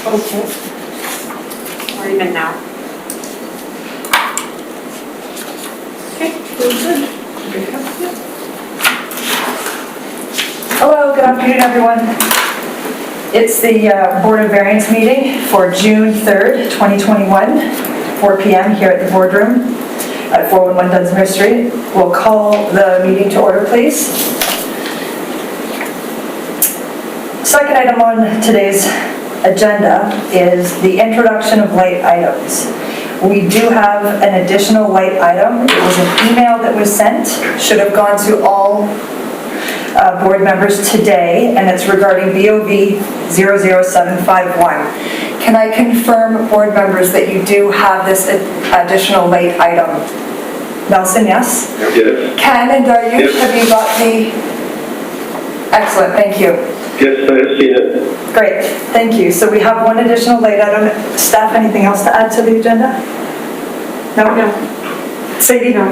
Okay. Or even now. Okay, very good. Hello, good afternoon, everyone. It's the Board of Variance meeting for June 3rd, 2021, 4 p.m. here at the boardroom at 411 Dunsmuir Street. We'll call the meeting to order, please. Second item on today's agenda is the introduction of light items. We do have an additional light item. It was an email that was sent, should have gone to all board members today, and it's regarding BOV 00751. Can I confirm, board members, that you do have this additional light item? Nelson, yes? Yes. Ken and Daryush, Yes. have you got the... Excellent, thank you. Yes, I have seen it. Great, thank you. So we have one additional light item. Staff, anything else to add to the agenda? No? No. Sadie? No.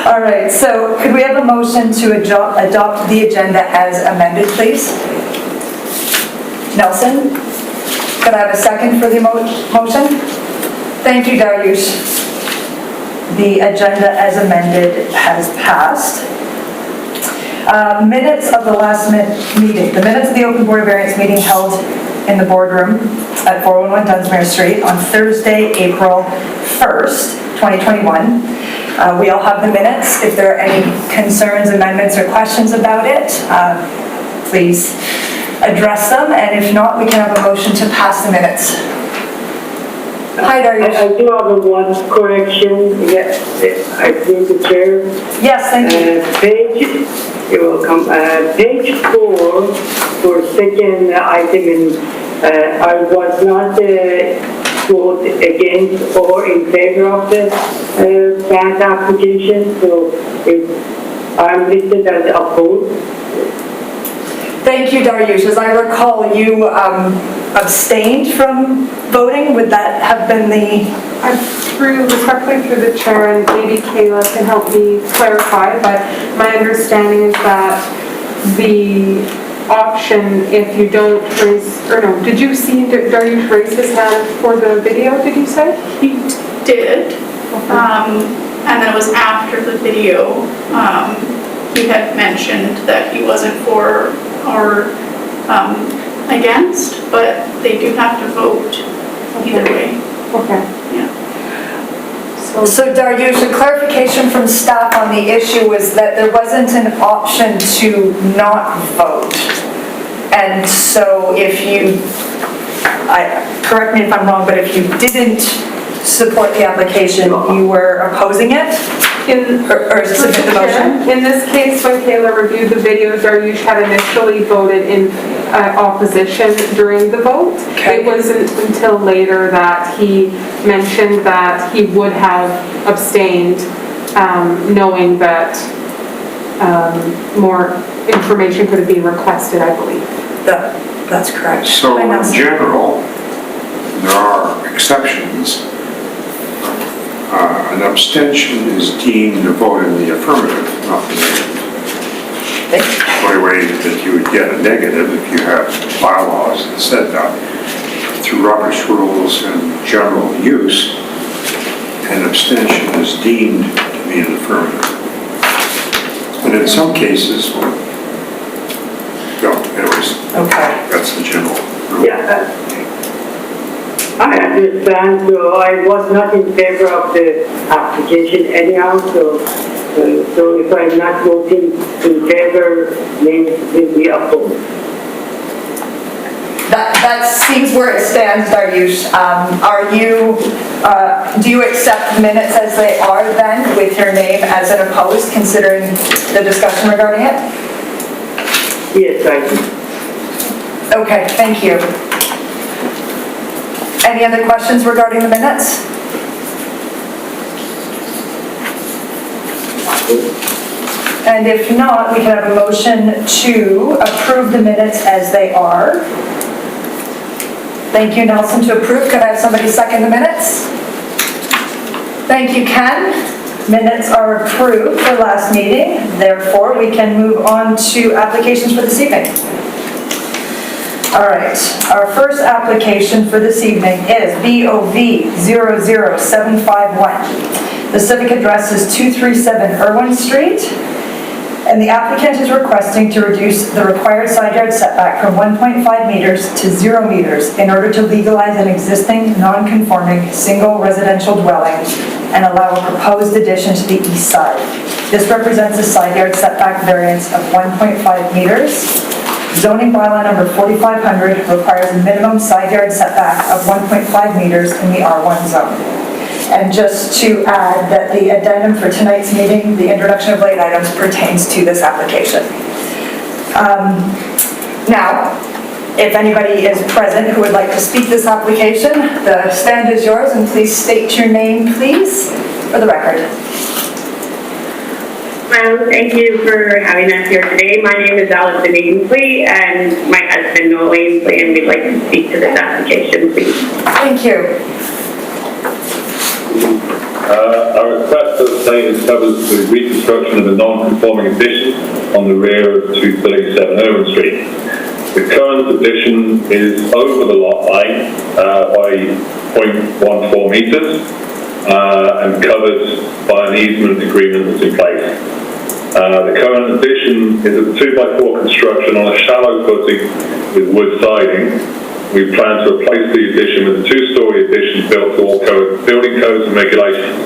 All right, so could we have a motion to adopt the agenda as amended, please? Nelson? Could I have a second for the motion? Thank you, Daryush. The agenda as amended has passed. Minutes of the last meeting. The minutes of the Open Board of Variance meeting held in the boardroom at 411 Dunsmuir Street on Thursday, April 1st, 2021. We all have the minutes. If there are any concerns, amendments, or questions about it, please address them. And if not, we can have a motion to pass the minutes. Hi, Daryush. I do have one correction. Yes, I think the chair. Yes, thank you. You're welcome. Page 4 for second item, I was not vote against or in favor of the grant application, so I'm listed as opposed. Thank you, Daryush. As I recall, you abstained from voting. Would that have been the... Respectfully through the chair, and maybe Kayla can help me clarify, but my understanding is that the option, if you don't raise, or no, did you see Daryush raise his hand for the video, did you say? He did, and then it was after the video, he had mentioned that he wasn't for or against, but they do have to vote either way. Okay. Yeah. So Daryush, a clarification from staff on the issue was that there wasn't an option to not vote. And so if you, correct me if I'm wrong, but if you didn't support the application, you were opposing it? Or submit the motion? In this case, when Kayla reviewed the video, Daryush had initially voted in opposition during the vote. Okay. It wasn't until later that he mentioned that he would have abstained, knowing that more information could have been requested, I believe. That's correct. So in general, there are exceptions. An abstention is deemed a vote in the affirmative, not the negative. The only way that you would get a negative if you have bylaws that said that through Robert's rules and general use, an abstention is deemed to be an affirmative. And in some cases, anyways, Okay. that's the general rule. Yeah, I understand, so I was not in favor of the application anyhow, so if I'm not voting in favor, then it will be opposed. That seems where it stands, Daryush. Do you accept the minutes as they are then, with your name as an opposed, considering the discussion regarding it? Yes, I do. Okay, thank you. Any other questions regarding the minutes? And if not, we can have a motion to approve the minutes as they are. Thank you, Nelson, to approve. Could I have somebody second the minutes? Thank you, Ken. Minutes are approved for last meeting. Therefore, we can move on to applications for this evening. All right, our first application for this evening is BOV 00751. The civic address is 237 Irwin Street, and the applicant is requesting to reduce the required side yard setback from 1.5 meters to 0 meters in order to legalize an existing non-conforming single residential dwelling and allow a proposed addition to the east side. This represents a side yard setback variance of 1.5 meters. Zoning bylaw number 4500 requires a minimum side yard setback of 1.5 meters in the R1 zone. And just to add that the addendum for tonight's meeting, the introduction of late items, pertains to this application. Now, if anybody is present who would like to speak this application, the stand is yours, and please state your name, please, for the record. Well, thank you for having us here today. My name is Allison Ainsley, and my husband Noel Ainsley, and we'd like to speak to this application, please. Thank you. Our request for the same covers the reconstruction of a non-conforming addition on the rear of 237 Irwin Street. The current addition is over the lot line by 0.14 meters and covered by an easement agreement that's in place. The current addition is a 2x4 construction on a shallow footing with wood siding. We plan to replace the addition with a 2-story addition built to all building codes and regulations.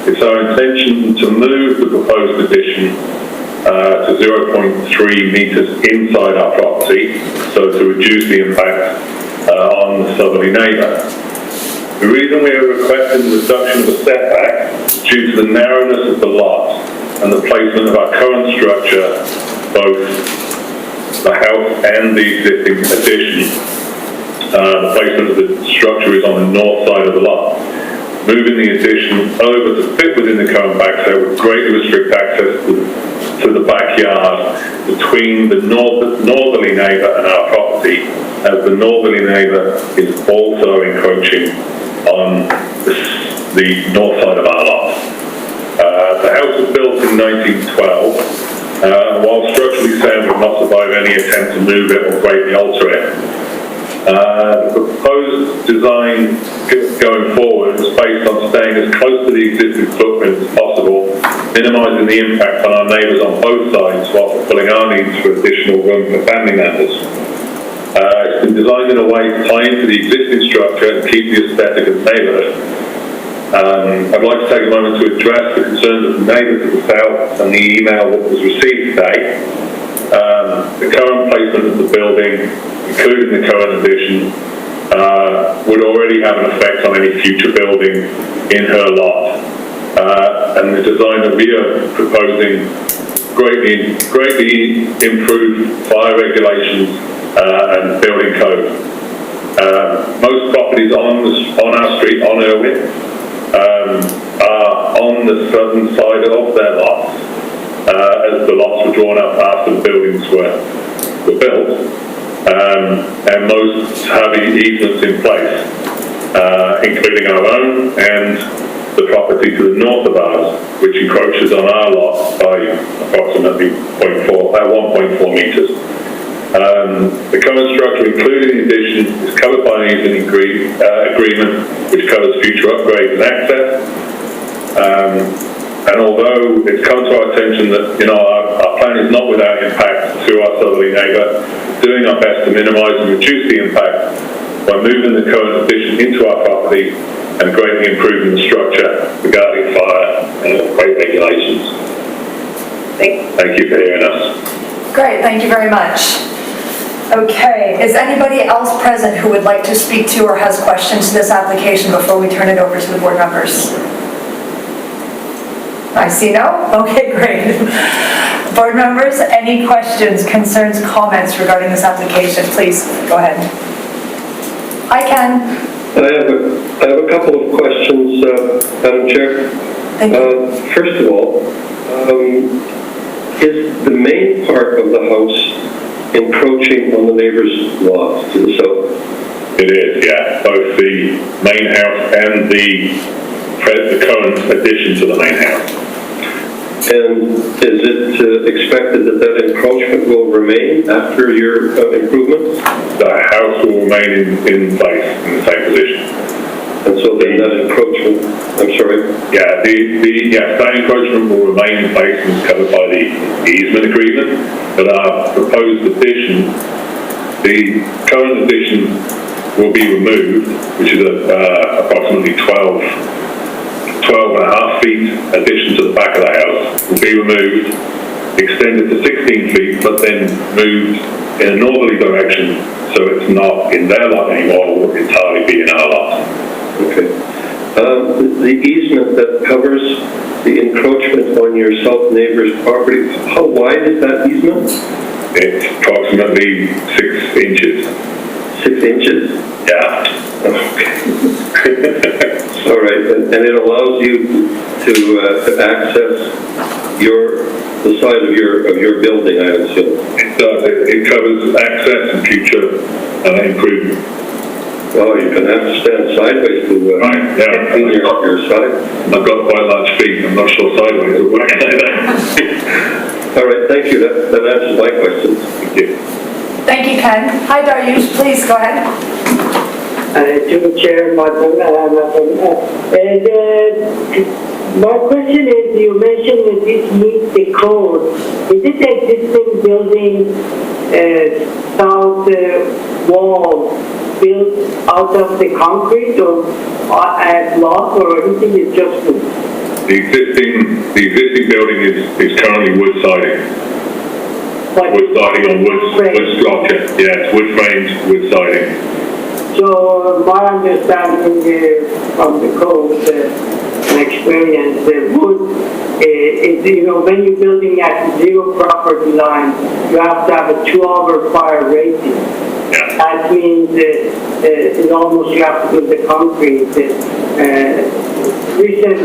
It's our intention to move the proposed addition to 0.3 meters inside our property, so to reduce the impact on the southerly neighbour. The reason we are requesting the reduction of the setback is due to the narrowness of the lot and the placement of our current structure, both the house and the existing addition. The placement of the structure is on the north side of the lot. Moving the addition over to fit within the current backstay would greatly restrict access to the backyard between the northerly neighbour and our property, as the northerly neighbour is also encroaching on the north side of our lot. The house was built in 1912. While structurally sound, it will not survive any attempt to move it or greatly alter it. The proposed design going forward is based on staying as close to the existing footprint as possible, minimising the impact on our neighbours on both sides while fulfilling our needs for additional room for family members. It's been designed in a way to tie into the existing structure and keep the aesthetic of the neighbourhood. I'd like to take a moment to address the concerns of the neighbours to the south and the email that was received today. The current placement of the building, including the current addition, would already have an effect on any future building in her lot. And the design that we are proposing greatly improved fire regulations and building code. Most properties on our street, on Irwin, are on the southern side of their lots, as the lots were drawn up after the buildings were built, and most have easements in place, including our own and the property to the north of ours, which encroaches on our lot by approximately 1.4 meters. The current structure, including the addition, is covered by an easement agreement which covers future upgrades and access. And although it's come to our attention that our plan is not without impact to our southerly neighbour, doing our best to minimise and reduce the impact by moving the current addition into our property and greatly improving the structure regarding fire and earthquake regulations. Thank you for hearing us. Great, thank you very much. Okay, is anybody else present who would like to speak to or has questions to this application before we turn it over to the board members? I see no? Okay, great. Board members, any questions, concerns, comments regarding this application? Please, go ahead. I can. I have a couple of questions, Madam Chair. Thank you. First of all, is the main part of the house encroaching on the neighbor's lot to the south? It is, yeah. Both the main house and the current addition to the main house. And is it expected that that encroachment will remain after your improvements? The house will remain in place in the same position. And so then that encroachment, I'm sorry? Yeah, yes, that encroachment will remain in place and is covered by the easement agreement. But our proposed addition, the current addition will be removed, which is approximately 12 and a half feet addition to the back of the house, will be removed, extended to 16 feet, but then moved in a northerly direction, so it's not in their lot anymore, it will entirely be in our lot. Okay. The easement that covers the encroachment on your south neighbor's property, how wide is that easement? It's approximately 6 inches. 6 inches? Yeah. Okay. All right, and it allows you to access the side of your building, I assume. It does. It covers access and future improvement. Well, you're going to have to stand sideways to Right, yeah. clean your side. I've got quite large feet. I'm not sure sideways will work. All right, thank you. That answers my questions. Thank you. Thank you, Ken. Hi, Dariush, please go ahead. To the chair, my question is, you mentioned that this meets the code. Is it existing building south wall built out of the concrete or block or anything? Is just The existing building is currently wood siding. Wood siding on wood structure. Yeah, it's wood framed, wood siding. So my understanding from the code and experience, wood is, when you're building at zero property line, you have to have a 2-hour fire rating. Yeah. That means it's almost you have to put the concrete. Recent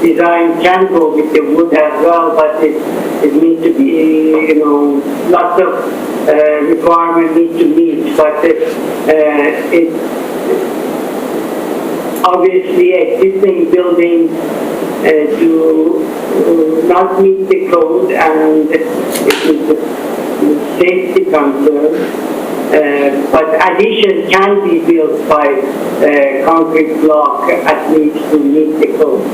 design can go with the wood as well, but it needs to be, lots of requirements need to meet. But it obviously existing buildings do not meet the code, and it is a safety concern. But addition can be built by concrete block at least to meet the code.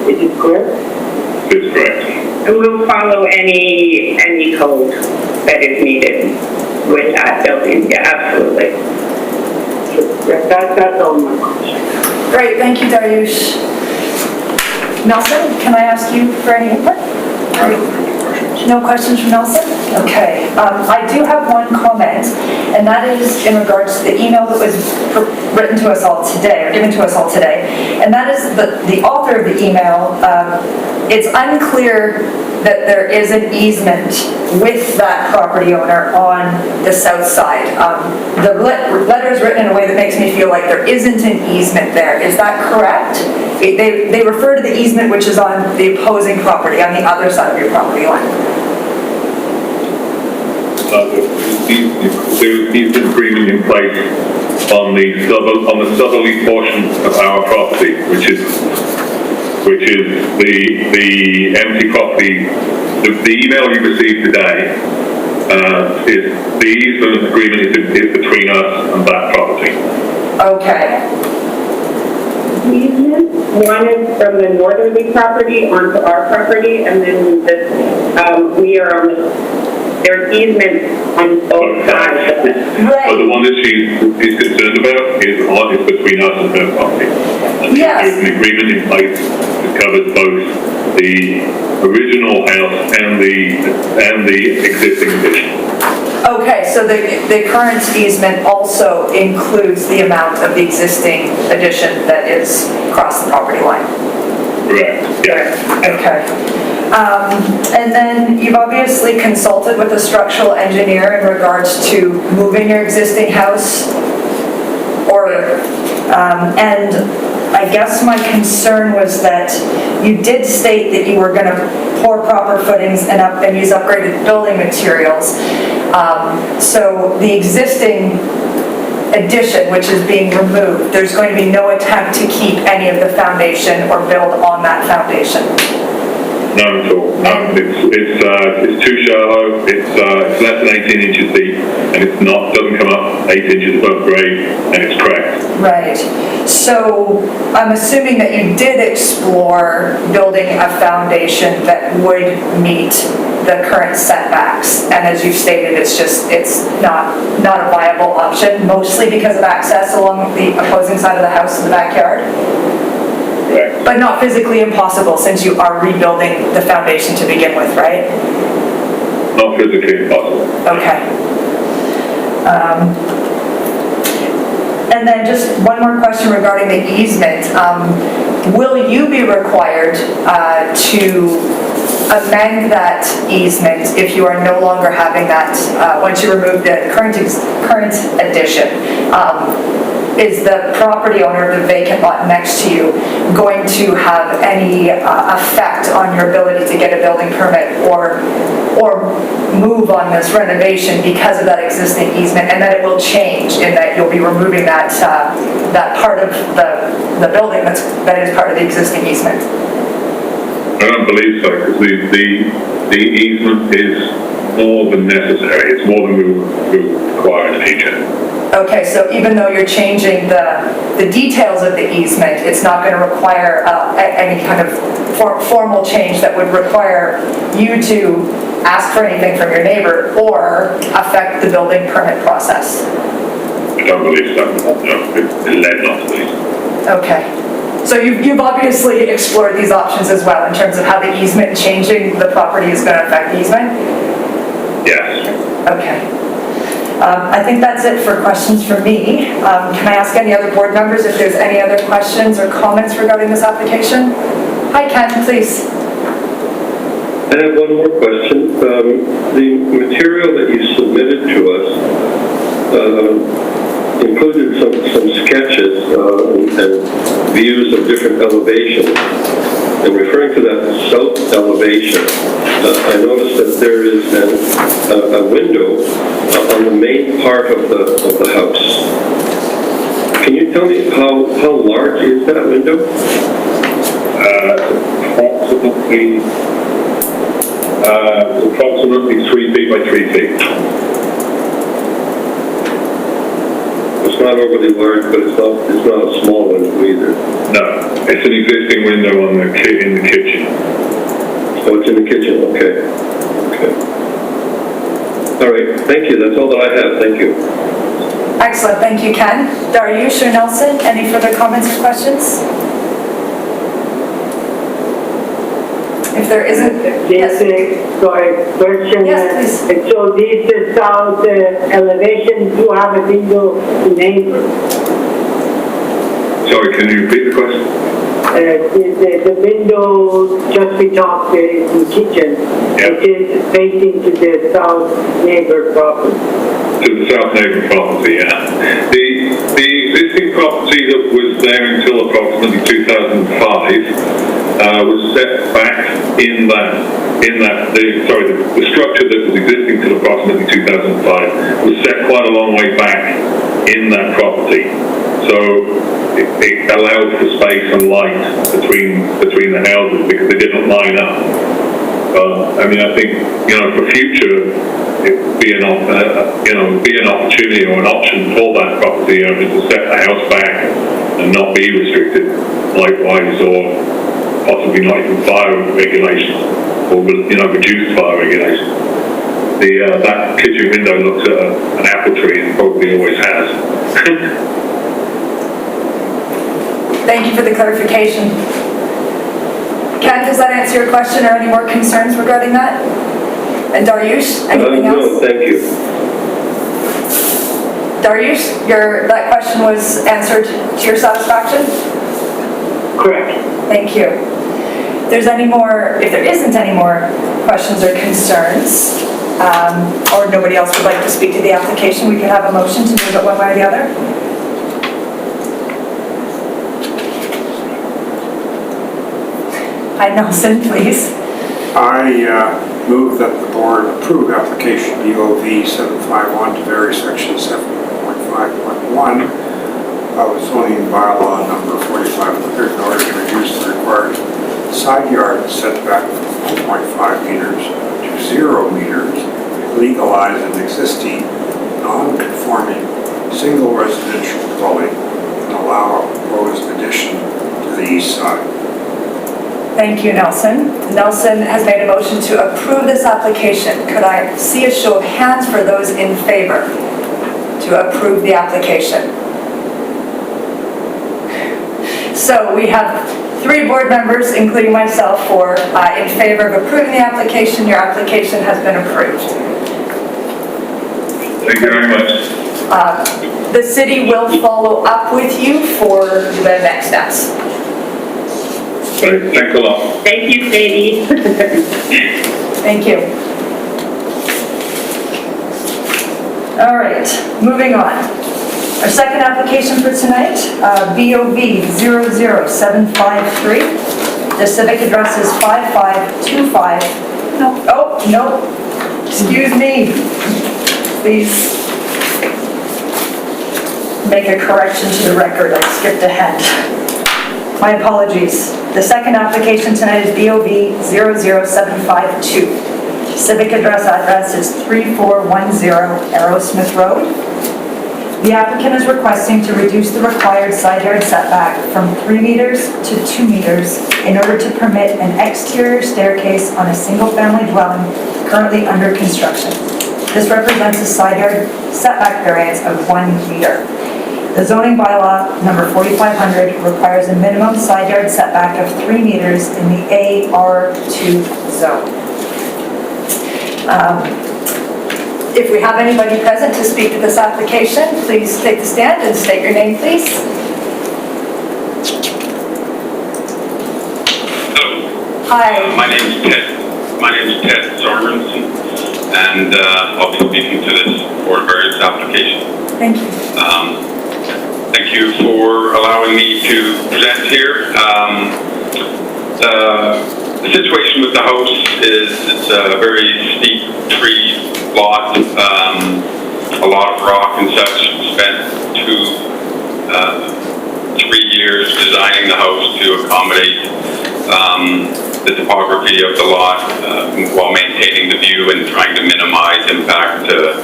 Is it correct? It's correct. And we'll follow any code that is needed with that building. Yeah, absolutely. That's all my question. Great, thank you, Dariush. Nelson, can I ask you for any input? No questions from Nelson? Okay. I do have one comment, and that is in regards to the email that was written to us all today, or given to us all today. And that is the author of the email. It's unclear that there is an easement with that property owner on the south side. The letter is written in a way that makes me feel like there isn't an easement there. Is that correct? They refer to the easement which is on the opposing property, on the other side of your property line. There is an agreement in place on the southerly portion of our property, which is the empty property. The email you received today is the easement agreement is between us and that property. Okay. Easement, one is from the northerly property onto our property, and then we are on there's easement on both sides of it. Right. But the one that she's concerned about is between us and her property. And Yes. There's an agreement in place that covers both the original house and the existing addition. Okay, so the current easement also includes the amount of the existing addition that is across the property line? Correct, yeah. Okay. And then you've obviously consulted with a structural engineer in regards to moving your existing house, and I guess my concern was that you did state that you were going to pour proper footings and use upgraded building materials. So the existing addition, which is being removed, there's going to be no attempt to keep any of the foundation or build on that foundation. none at all. It's too shallow, it's less than 18 inches deep, and doesn't come up 8 inches above grade, and it's cracked. Right. So I'm assuming that you did explore building a foundation that would meet the current setbacks. And as you've stated, it's not a viable option, mostly because of access along the opposing side of the house in the backyard. Correct. But not physically impossible since you are rebuilding the foundation to begin with, right? Not physically impossible. Okay. And then just one more question regarding the easement. Will you be required to amend that easement if you are no longer having that, once you remove the current addition? Is the property owner of the vacant lot next to you going to have any effect on your ability to get a building permit or move on this renovation because of that existing easement, and that it will change in that you'll be removing that part of the building that is part of the existing easement? I don't believe so, because the easement is more than necessary. It's more than we require in the future. Okay, so even though you're changing the details of the easement, it's not going to require any kind of formal change that would require you to ask for anything from your neighbor or affect the building permit process? I don't believe so. No, it's led not to believe. Okay. So you've obviously explored these options as well in terms of how the easement changing the property is going to affect the easement? Yes. Okay. I think that's it for questions from me. Can I ask any other board members if there's any other questions or comments regarding this application? Hi, Ken, please. I have one more question. The material that you submitted to us included some sketches and views of different elevations. And referring to that south elevation, I noticed that there is a window on the main part of the house. Can you tell me how large is that window? Approximately 3 feet by 3 feet. It's not overly large, but it's not a small window either. No, it's an existing window in the kitchen. Oh, it's in the kitchen, okay. All right, thank you, that's all that I have, thank you. Excellent, thank you, Ken. Dariush or Nelson, any further comments or questions? If there isn't, yes. Sorry, question. Yes, please. So this south elevation, you have a window neighbor. Sorry, can you repeat the question? The window just we talked in the kitchen, Yeah. it is facing to the south neighbor property. To the south neighbour property, yeah. The existing property that was there until approximately 2005 was set back the structure that was existing till approximately 2005 was set quite a long way back in that property. So it allowed for space and light between the houses because they didn't line up. I mean, I think, for future, it would be an opportunity or an option for that property owner to set the house back and not be restricted likewise, or possibly not even fire regulations, or reduced fire regulations. That kitchen window looks at an apple tree and probably always has. Thank you for the clarification. Ken, does that answer your question or any more concerns regarding that? And Dariush, anything else? No, thank you. Dariush, that question was answered to your satisfaction? Correct. Thank you. If there isn't any more questions or concerns, or nobody else would like to speak to the application, we can have a motion to move it one way or the other. Hi, Nelson, please. I move that the board approve application BOV 751 to vary section 7.5.1 of zoning bylaw number 4500 in order to reduce the required side yard setback from 4.5 meters to 0 meters, legalize an existing non-conforming single residential dwelling and allow a proposed addition to the east side. Thank you, Nelson. Nelson has made a motion to approve this application. Could I see a show of hands for those in favor to approve the application? So we have 3 board members, including myself, in favor of approving the application. Your application has been approved. Thank you very much. The city will follow up with you for the next steps. Great, thanks a lot. Thank you, Sadie. Thank you. All right, moving on. Our second application for tonight, BOV 00753. The civic address is 5525. No, excuse me. Please make a correction to the record. I skipped ahead. My apologies. The second application tonight is BOV 00752. Civic address is 3410 Arrowsmith Road. The applicant is requesting to reduce the required side yard setback from 3 meters to 2 meters in order to permit an exterior staircase on a single-family dwelling currently under construction. This represents a side yard setback variance of 1 meter. The zoning bylaw number 4500 requires a minimum side yard setback of 3 meters in the AR2 zone. If we have anybody present to speak to this application, please take the stand and state your name, please. Hello. Hi. My name's Ted. My name's Ted Sorensen, and I'll be speaking to this for variance application. Thank you. Thank you for allowing me to present here. The situation with the house is it's a very steep tree lot, a lot of rock and such. Spent 3 years designing the house to accommodate the topography of the lot while maintaining the view and trying to minimize impact to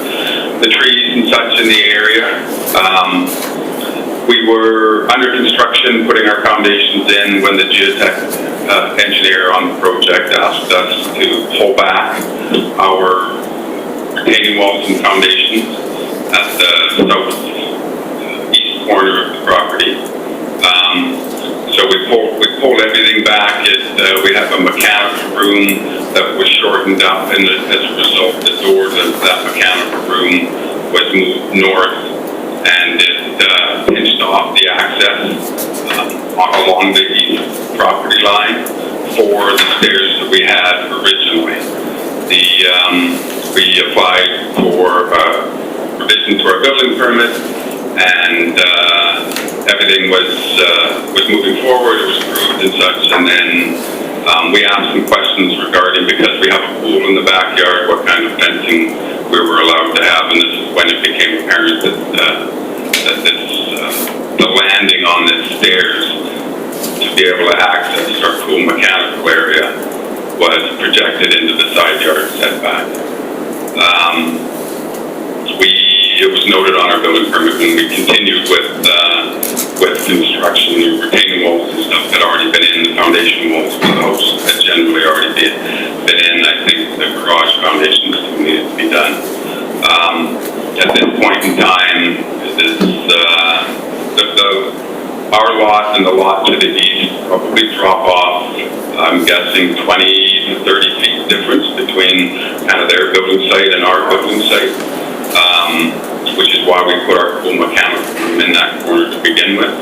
the trees and such in the area. We were under construction, putting our foundations in, when the geotech engineer on the project asked us to pull back our retaining walls and foundations at the southeast corner of the property. So we pulled everything back. We have a mechanical room that was shortened up, and as a result, the doors of that mechanical room was moved north, and it pinched off the access along the east property line for the stairs that we had originally. We applied for revision to our building permit, and everything was moving forward. It was approved and such, and then we asked some questions regarding, because we have a pool in the backyard, what kind of fencing we were allowed to have, and this is when it became apparent that the landing on the stairs to be able to access our pool mechanical area was projected into the side yard setback. It was noted on our building permit when we continued with construction. The retaining walls and stuff had already been in. The foundation walls for the house had generally already been in. I think the garage foundations still needed to be done. At this point in time, our lot and the lot to the east probably drop off, I'm guessing 20 to 30 feet difference between kind of their building site and our building site, which is why we put our pool mechanical room in that corner to begin with.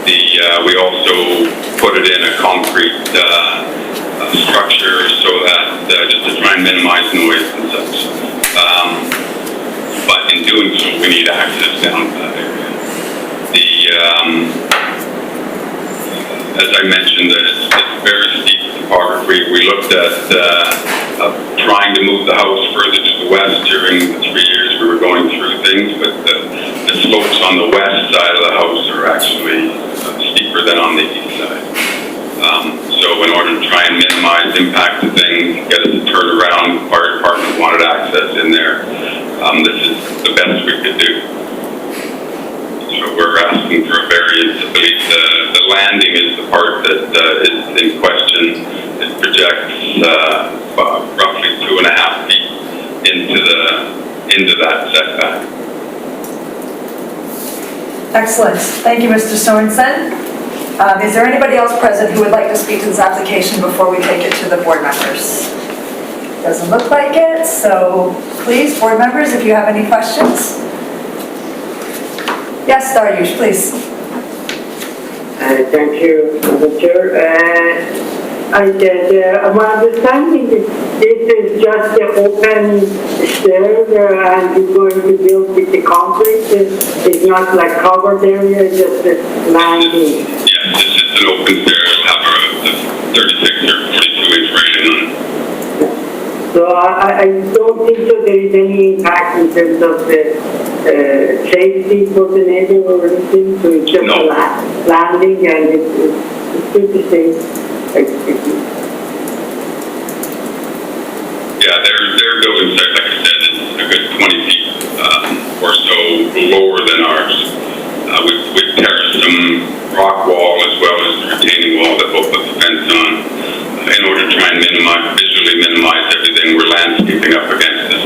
We also put it in a concrete structure so that just to try and minimize noise and such. But in doing so, we need access down to that area. As I mentioned, it's very steep topography. We looked at trying to move the house further to the west during the 3 years we were going through things, but the slopes on the west side of the house are actually steeper than on the east side. So in order to try and minimize impact to things, get us to turn around, fire department wanted access in there. This is the best we could do. So we're asking for a variance. I believe the landing is the part that is in question. It projects roughly 2.5 feet into that setback. Excellent. Thank you, Mr. Sorensen. Is there anybody else present who would like to speak to this application before we take it to the board members? Doesn't look like it, so please, board members, if you have any questions. Yes, Dariush, please. Thank you, Madam Chair. My understanding is this is just an open stair and you're going to build with the concrete. It's not like covered area, it's just a landing. Yes, it's just an open stair. It'll have a 36 or 42 inch rating on it. So I don't think so there is any impact in terms of the safety for the neighbor or anything. So it's just a landing and it's pretty safe. Yeah, their building site, like I said, is a good 20 feet or so lower than ours. We've terraced some rock wall as well as the retaining wall that we'll put the fence on in order to try and visually minimize everything we're landscaping up against this.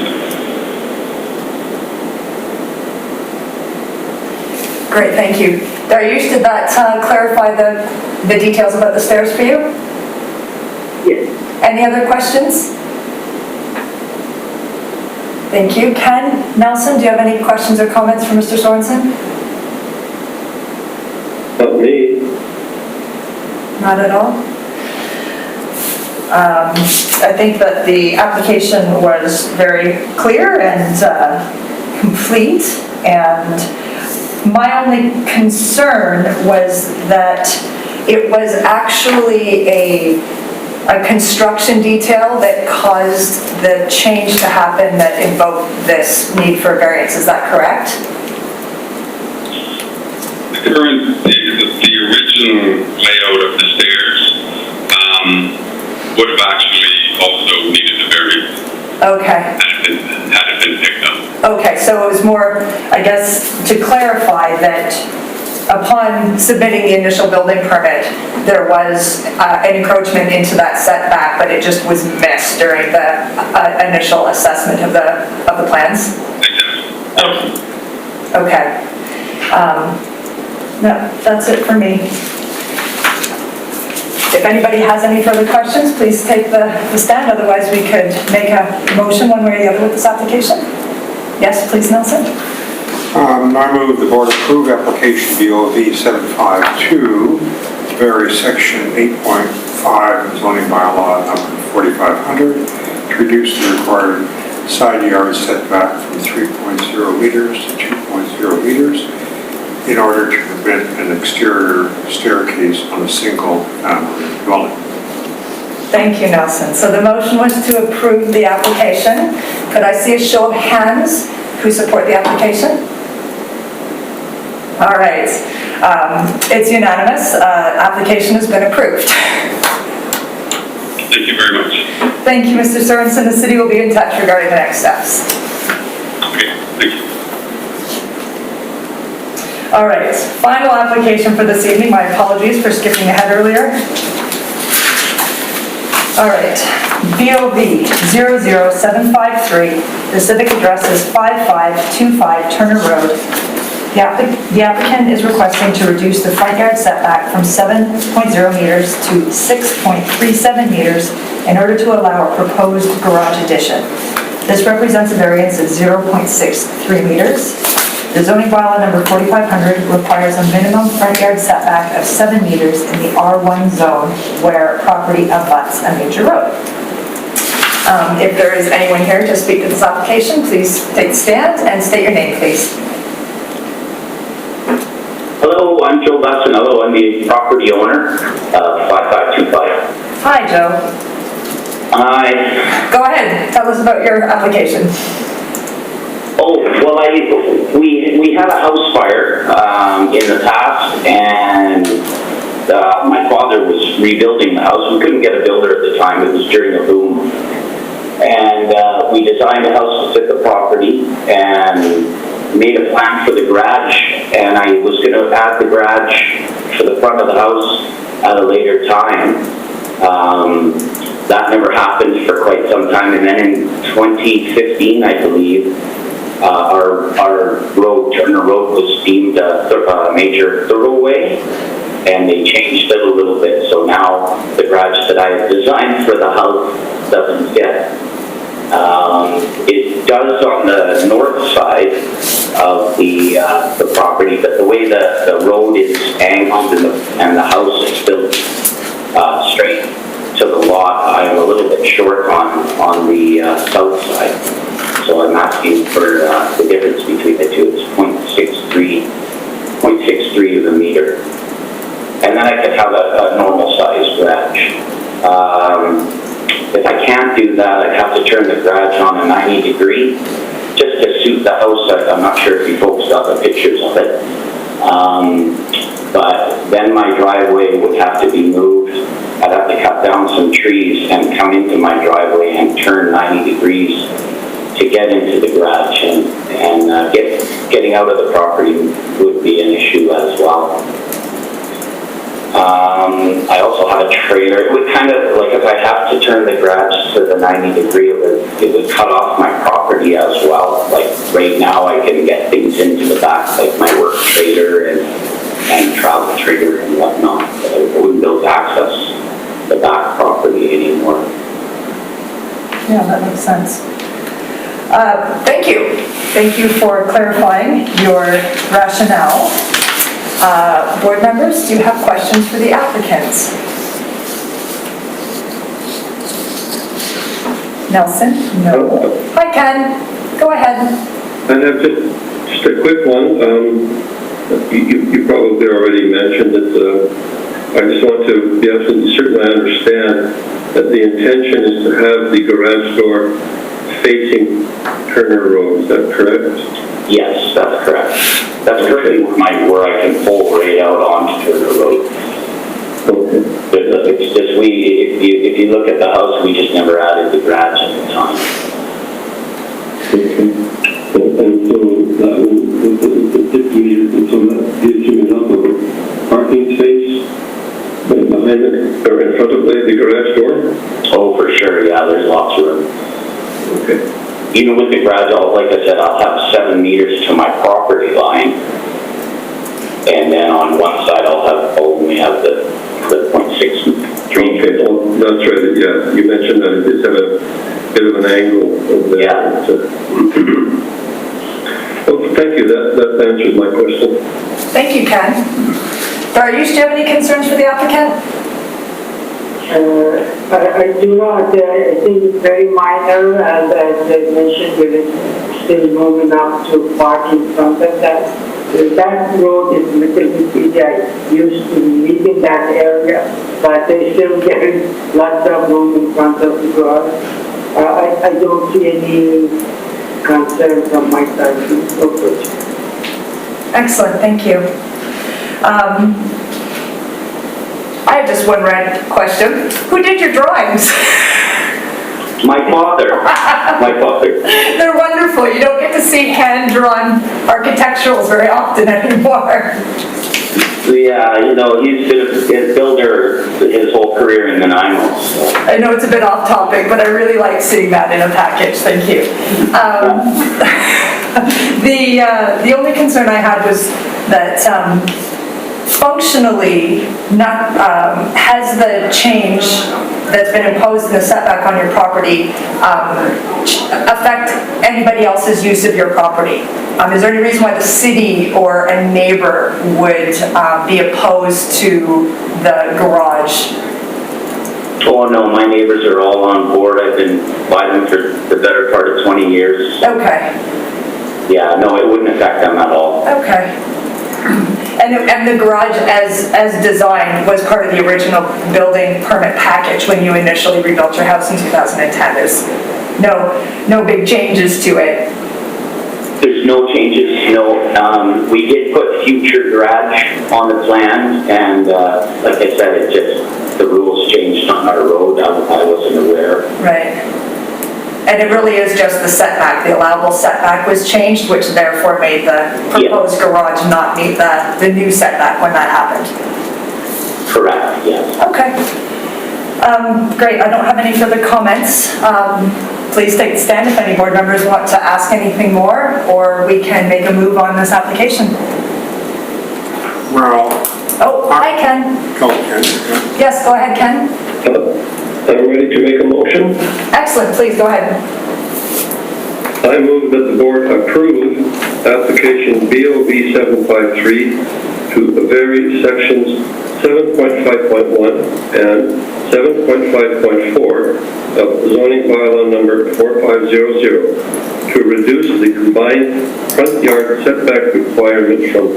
Great, thank you. Dariush, did that clarify the details about the stairs for you? Yes. Any other questions? Thank you. Ken, Nelson, do you have any questions or comments for Mr. Sorensen? Not me. Not at all? I think that the application was very clear and complete, and my only concern was that it was actually a construction detail that caused the change to happen that invoked this need for variance. Is that correct? The original layout of the stairs would have actually also needed a variance. Okay. Had it been picked up. Okay, so it was more, I guess, to clarify that upon submitting the initial building permit, there was an encroachment into that setback, but it just was missed during the initial assessment of the plans? Exactly. Okay. No, that's it for me. If anybody has any further questions, please take the stand, otherwise we could make a motion one way or the other with this application. Yes, please, Nelson. I move the board approve application BOV 752, vary section 8.5 zoning bylaw number 4500 to reduce the required side yard setback from 3.0 meters to 2.0 meters in order to permit an exterior staircase on a single family dwelling. Thank you, Nelson. So the motion was to approve the application. Could I see a show of hands who support the application? All right. It's unanimous. Application has been approved. Thank you very much. Thank you, Mr. Sorensen. The city will be in touch regarding the next steps. Okay, thank you. All right. Final application for this evening. My apologies for skipping ahead earlier. All right, BOV 00753, the civic address is 5525 Turner Road. The applicant is requesting to reduce the front yard setback from 7.0 meters to 6.37 meters in order to allow a proposed garage addition. This represents a variance of 0.63 meters. The zoning bylaw number 4500 requires a minimum front yard setback of 7 meters in the R1 zone where property abuts a major road. If there is anyone here to speak to this application, please take a stand and state your name, please. Hello, I'm Joe Bassanello. I'm the property owner of 5525. Hi, Joe. Hi. Go ahead. Tell us about your application. Oh, well, we had a house fire in the past, and my father was rebuilding the house. We couldn't get a builder at the time. It was during a boom. And we designed a house to fit the property and made a plan for the garage. And I was going to add the garage for the front of the house at a later time. That never happened for quite some time. And then in 2015, I believe, our road, Turner Road, was deemed a major thoroughway, and they changed it a little bit. So now the garage that I had designed for the house doesn't fit. It does on the north side of the property, but the way the road is angled and the house is built straight to the lot, I'm a little bit short on the south side. So I'm asking for the difference between the two. It's 0.63 of a meter. And then I could have a normal sized garage. If I can't do that, I'd have to turn the garage on a 90 degree just to suit the house. I'm not sure if you folks got the pictures of it. But then my driveway would have to be moved. I'd have to cut down some trees and come into my driveway and turn 90 degrees to get into the garage, and getting out of the property would be an issue as well. I also have a trailer. It would kind of, like if I have to turn the garage to the 90 degree, it would cut off my property as well. Like right now I can get things into the back, like my work trailer and travel trailer and whatnot. But I wouldn't be able to access the back property anymore. Yeah, that makes sense. Thank you. Thank you for clarifying your rationale. Board members, do you have questions for the applicants? Nelson? No. Hi, Ken. Go ahead. I have just a quick one. You probably already mentioned it. I just want to be absolutely certain I understand that the intention is to have the garage door facing Turner Road. Is that correct? Yes, that's correct. That's currently where I can pull right out onto Turner Road. Okay. It's just if you look at the house, we just never added the garage at the time. Okay. And so that will, the 50 meters, and so that gives you enough of a parking space behind it, or in front of the garage door? Oh, for sure, yeah, there's lots of room. Okay. Even with the garage, like I said, I'll have 7 meters to my property line. And then on one side, I'll only have the 0.63. Okay, well, that's right, yeah. You mentioned that it's at a bit of an angle over there. Yeah. Well, thank you. That answers my question. Thank you, Ken. Darius, do you have any concerns for the applicant? I do not. I think it's very minor, and as I mentioned, there is still room enough to park in front of that. That road is a little bit busy. I used to live in that area, but there's still getting lots of room in front of the garage. I don't see any concern from my side to approach. Excellent, thank you. I have just one random question. Who did your drawings? My father. My father. They're wonderful. You don't get to see hand-drawn architecturals very often anymore. Yeah, you know, he's been a builder his whole career in Nanaimo. So. I know it's a bit off topic, but I really like seeing that in a package. Thank you. The only concern I had was that functionally, has the change that's been imposed in the setback on your property affect anybody else's use of your property? Is there any reason why the city or a neighbor would be opposed to the garage? Oh no, my neighbors are all on board. I've been by them for the better part of 20 years. Okay. Yeah, no, it wouldn't affect them at all. Okay. And the garage as designed was part of the original building permit package when you initially rebuilt your house in 2010. There's no big changes to it. There's no changes, no. We did put future garage on the plan, and like I said, it just, the rules changed on our road. I wasn't aware. Right. And it really is just the setback. The allowable setback was changed, which therefore made the proposed garage not meet the new setback when that happened. Correct, yes. Okay. Great, I don't have any further comments. Please take a stand if any board members want to ask anything more, or we can make a move on this application. Well, Oh, hi, Ken. Ken. Yes, go ahead, Ken. I'm ready to make a motion. Excellent, please, go ahead. I move that the board approve application BOB 753 to vary sections 7.5.1 and 7.5.4 of zoning bylaw number 4500 to reduce the combined front yard setback requirement from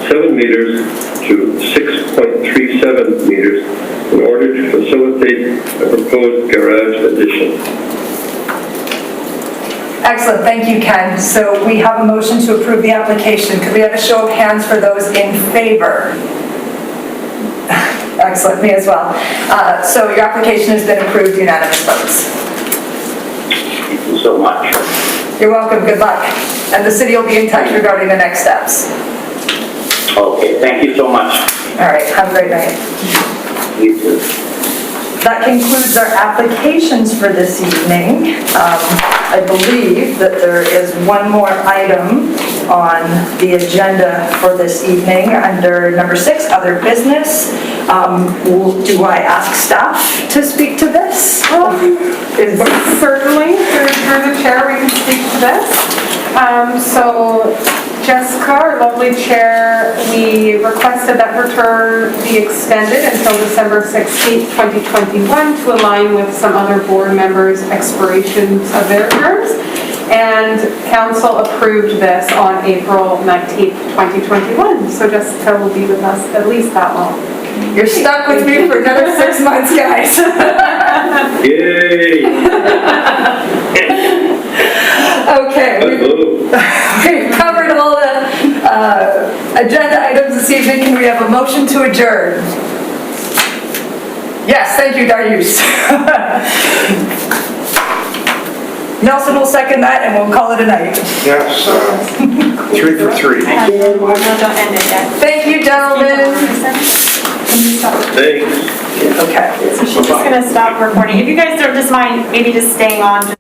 7 meters to 6.37 meters in order to facilitate a proposed garage addition. Excellent, thank you, Ken. So we have a motion to approve the application. Could we have a show of hands for those in favor? Excellent, me as well. So your application has been approved, unanimous votes. Thank you so much. You're welcome, good luck. And the city will be in touch regarding the next steps. Okay, thank you so much. All right, have a great night. You too. That concludes our applications for this evening. I believe that there is one more item on the agenda for this evening under number 6, other business. Do I ask staff to speak to this? Certainly, through the chair, we can speak to this. So Jessica, our lovely chair, we requested that her term be extended until December 16th, 2021 to align with some other board members' expirations of their terms. And council approved this on April 19th, 2021. So Jessica will be with us at least that long. You're stuck with me for another 6 months, guys. Yay! Okay, we've covered all the agenda items this evening. Can we have a motion to adjourn? Yes, thank you, Darius. Nelson will second that and we'll call it a night. Yes, 3 for 3. Thank you, gentlemen. Thanks. Okay. So she's just gonna stop recording. If you guys don't just mind, maybe just staying on.